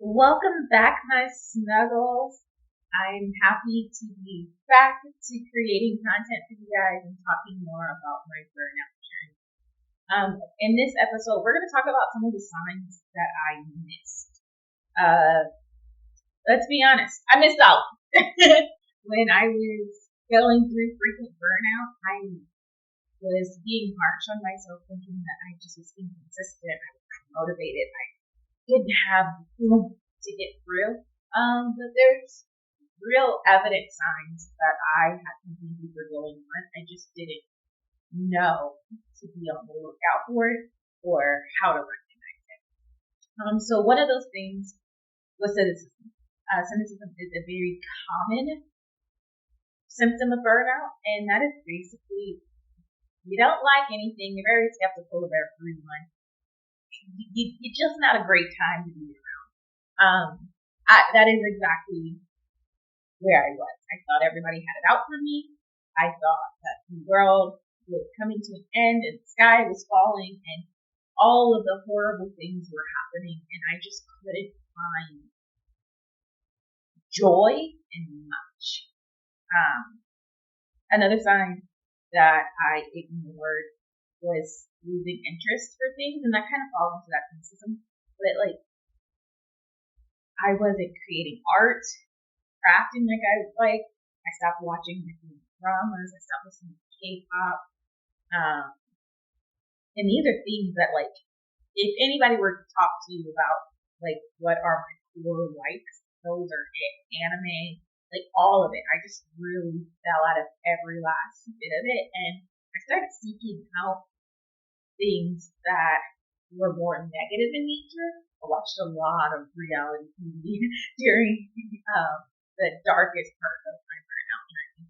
Welcome back, my snuggles. I'm happy to be back to creating content for you guys and talking more about my burnout journey. In this episode, we're going to talk about some of the signs that I missed. Uh, let's be honest, I missed out. When I was going through frequent burnout, I was being harsh on myself, thinking that I just was inconsistent, I was motivated, I didn't have the oomph to get through. But there's real evident signs that I had something deeper going on. I just didn't know to be on the lookout for it or how to recognize it. So one of those things was cynicism. Cynicism is a very common symptom of burnout, and that is basically you don't like anything, you're very skeptical of everyone. You're just not a great time to be around. That is exactly where I was. I thought everybody had it out for me. I thought that the world was coming to an end and the sky was falling and all of the horrible things were happening, and I just couldn't find joy in much. Another sign that I ignored was losing interest for things, and that kind of falls into that cynicism. But like, I wasn't creating art, crafting like I would like. I stopped watching dramas. I stopped listening to K-pop. And these are things that, like, if anybody were to talk to you about, like, what are my core likes, those are it. Anime, like, all of it. I just really fell out of every last bit of it. And I started seeking out things that were more negative in nature. I watched a lot of reality TV during the darkest part of my burnout journey.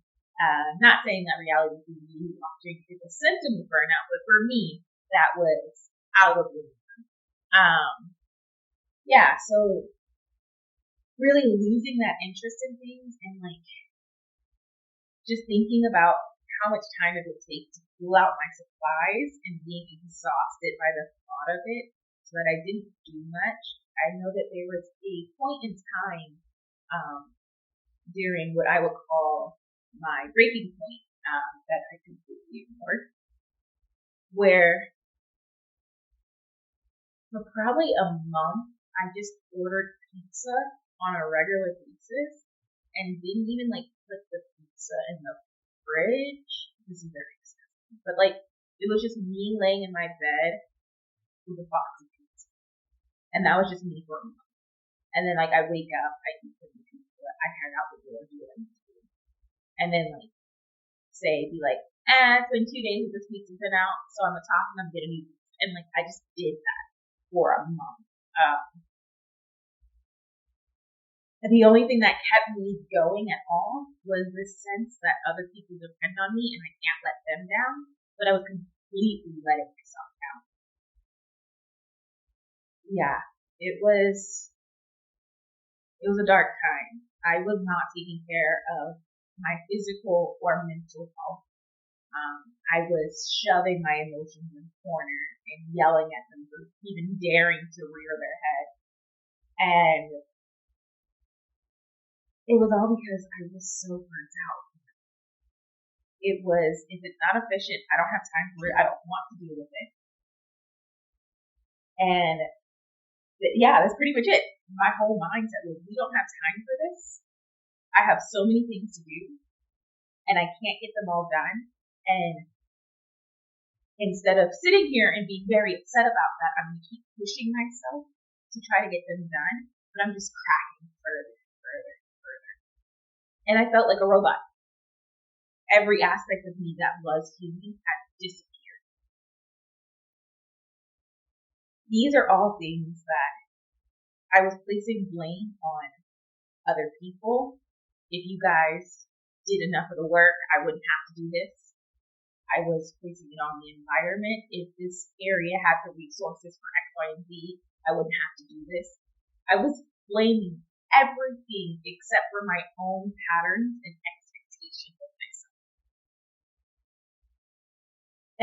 Not saying that reality TV watching is a symptom of burnout, but for me, that was out of the yeah, so really losing that interest in things and like just thinking about how much time it would take to pull out my supplies and being exhausted by the thought of it so that I didn't do much. I know that there was a point in time during what I would call my breaking point that I completely ignored, where for probably a month I just ordered pizza on a regular basis and didn't even like put the pizza in the fridge. This is very disgusting. But like it was just me laying in my bed with a box of pizza. And that was just me for a month. And then like I wake up, I eat the pizza, I head out the door, do what I need to do. And then like be like, it's been 2 days this pizza's been out, so I'm gonna talk and I'm getting new pizza. And like I just did that for a month. And the only thing that kept me going at all was this sense that other people depend on me and I can't let them down, but I was completely letting myself down. Yeah, it was a dark time. I was not taking care of my physical or mental health. I was shoving my emotions in the corner and yelling at them for even daring to rear their head. And it was all because I was so burnt out. It was, if it's not efficient, I don't have time for it. I don't want to deal with it. And yeah, that's pretty much it. My whole mindset was, we don't have time for this. I have so many things to do and I can't get them all done. And instead of sitting here and being very upset about that, I'm going to keep pushing myself to try to get them done, but I'm just cracking further and further and further. And I felt like a robot. Every aspect of me that was human had disappeared. These are all things that I was placing blame on other people. If you guys did enough of the work, I wouldn't have to do this. I was placing it on the environment. If this area had the resources for X, Y, and Z, I wouldn't have to do this. I was blaming everything except for my own patterns and expectations of myself.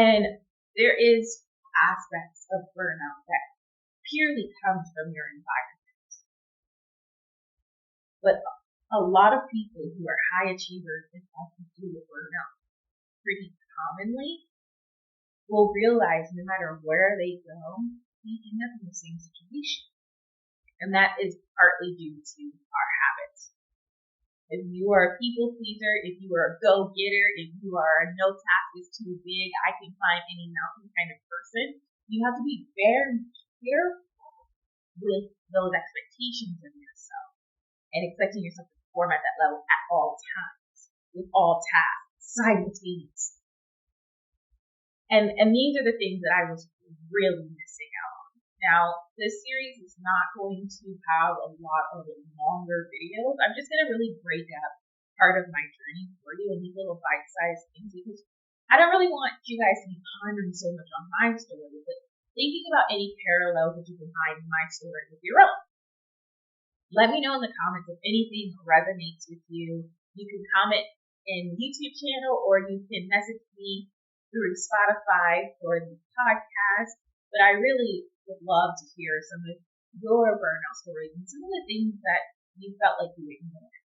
And there is aspects of burnout that purely comes from your environment. But a lot of people who are high achievers and also deal with burnout pretty commonly will realize no matter where they go, they end up in the same situation. And that is partly due to our habits. If you are a people pleaser, if you are a go-getter, if you are a no task is too big, I can climb any mountain kind of person, you have to be very careful with those expectations of yourself and expecting yourself to perform at that level at all times, with all tasks, simultaneously. And these are the things that I was really missing out on. Now, this series is not going to have a lot of longer videos. I'm just going to really break up part of my journey for you in these little bite-sized things because I don't really want you guys to be pondering so much on my story, but thinking about any parallels that you can find in my story with your own. Let me know in the comments if anything resonates with you. You can comment in the YouTube channel or you can message me through Spotify for the podcast. But I really would love to hear some of your burnout stories and some of the things that you felt like you ignored.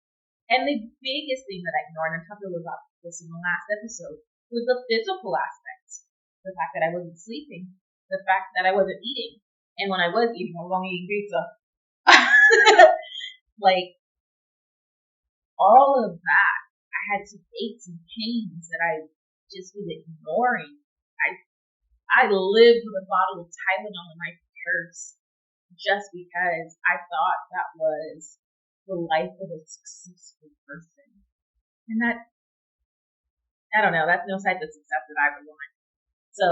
And the biggest thing that I ignored, and I talked a little about this in the last episode, was the physical aspects. The fact that I wasn't sleeping, the fact that I wasn't eating. And when I was eating, I was only eating pizza. Like, all of that, I had some aches and pains that I just was ignoring. I lived with a bottle of Tylenol in my purse just because I thought that was the life of a successful person. And that, I don't know, that's no type of success that I would want. So,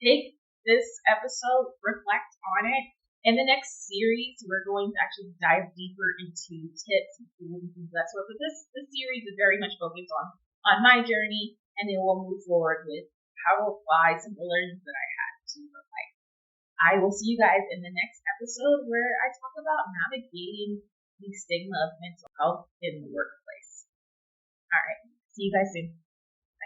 take this episode, reflect on it. In the next series, we're going to actually dive deeper into tips and tools and things of that sort. But this series is very much focused on my journey, and then we'll move forward with how to apply some of the learnings that I had to my life. I will see you guys in the next episode where I talk about navigating the stigma of mental health in the workplace. All right. See you guys soon.